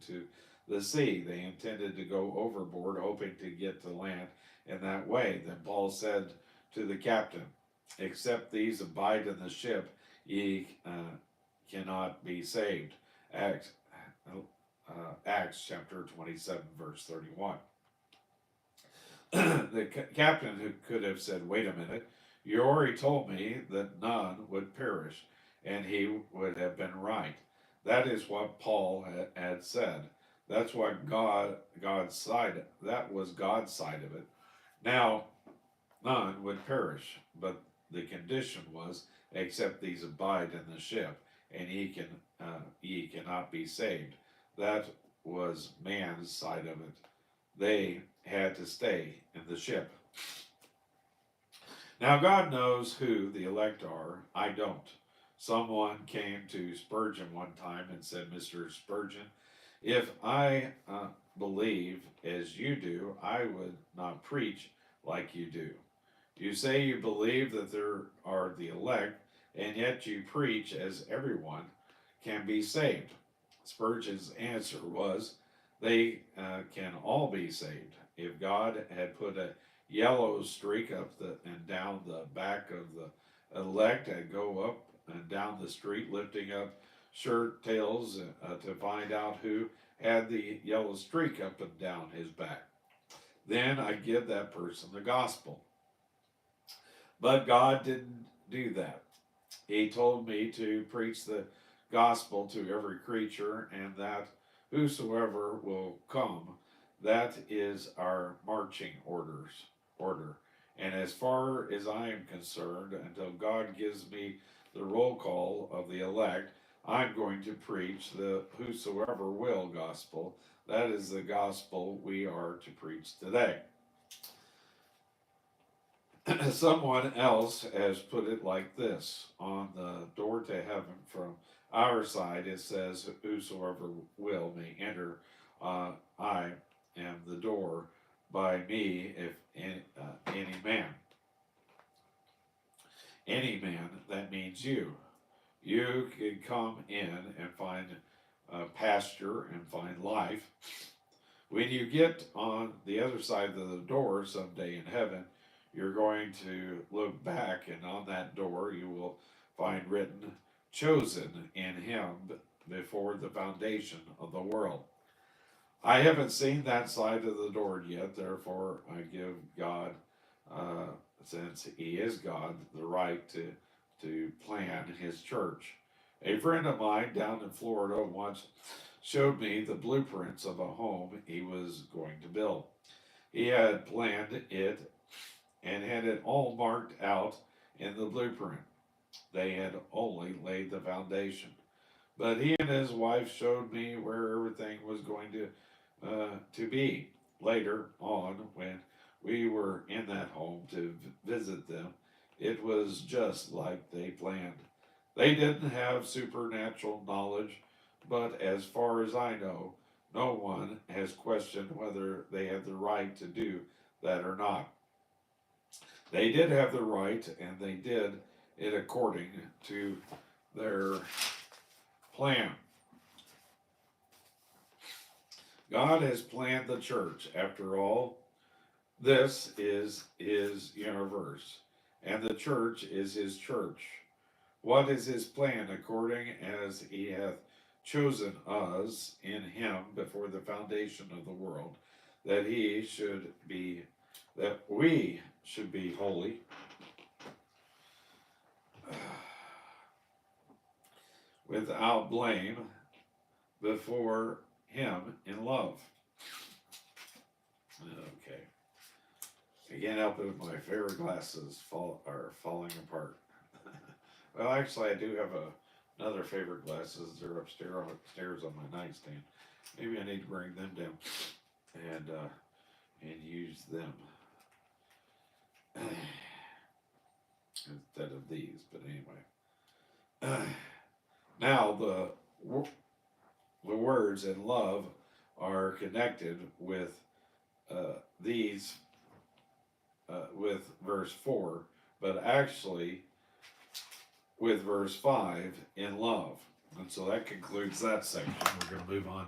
into the sea. They intended to go overboard, hoping to get to land in that way. Then Paul said to the captain, "Except these abide in the ship, ye cannot be saved." Acts, Acts chapter 27, verse 31. The captain who could have said, "Wait a minute, you already told me that none would perish," and he would have been right. That is what Paul had said. That's what God's side. That was God's side of it. Now none would perish, but the condition was, "Except these abide in the ship, and ye cannot be saved." That was man's side of it. They had to stay in the ship. Now God knows who the elect are. I don't. Someone came to Spurgeon one time and said, "Mr. Spurgeon, if I believe as you do, I would not preach like you do. You say you believe that there are the elect, and yet you preach as everyone can be saved." Spurgeon's answer was, "They can all be saved. If God had put a yellow streak up and down the back of the elect and go up and down the street lifting up shirt tails to find out who had the yellow streak up and down his back, then I'd give that person the gospel. But God didn't do that. He told me to preach the gospel to every creature, and that whosoever will come, that is our marching order. And as far as I am concerned, until God gives me the roll call of the elect, I'm going to preach the whosoever will gospel. That is the gospel we are to preach today. Someone else has put it like this: on the door to heaven from our side, it says, "Whosoever will may enter. I am the door. By me, if any man." Any man, that means you. You can come in and find pasture and find life. When you get on the other side of the door someday in heaven, you're going to look back, and on that door you will find written, "Chosen in him before the foundation of the world." I haven't seen that side of the door yet, therefore I give God, since he is God, the right to plan his church. A friend of mine down in Florida once showed me the blueprints of a home he was going to build. He had planned it and had it all marked out in the blueprint. They had only laid the foundation. But he and his wife showed me where everything was going to be. Later on, when we were in that home to visit them, it was just like they planned. They didn't have supernatural knowledge, but as far as I know, no one has questioned whether they had the right to do that or not. They did have the right, and they did it according to their plan. God has planned the church. After all, this is his universe, and the church is his church. What is his plan? According as he hath chosen us in him before the foundation of the world, that we should be holy, without blame, before him in love. Okay. I can't help it if my favorite glasses are falling apart. Well, actually, I do have another favorite glasses. They're upstairs on my nightstand. Maybe I need to bring them down and use them instead of these. But anyway, now the words in love are connected with these with verse 4, but actually with verse 5 in love. And so that concludes that section. We're going to move on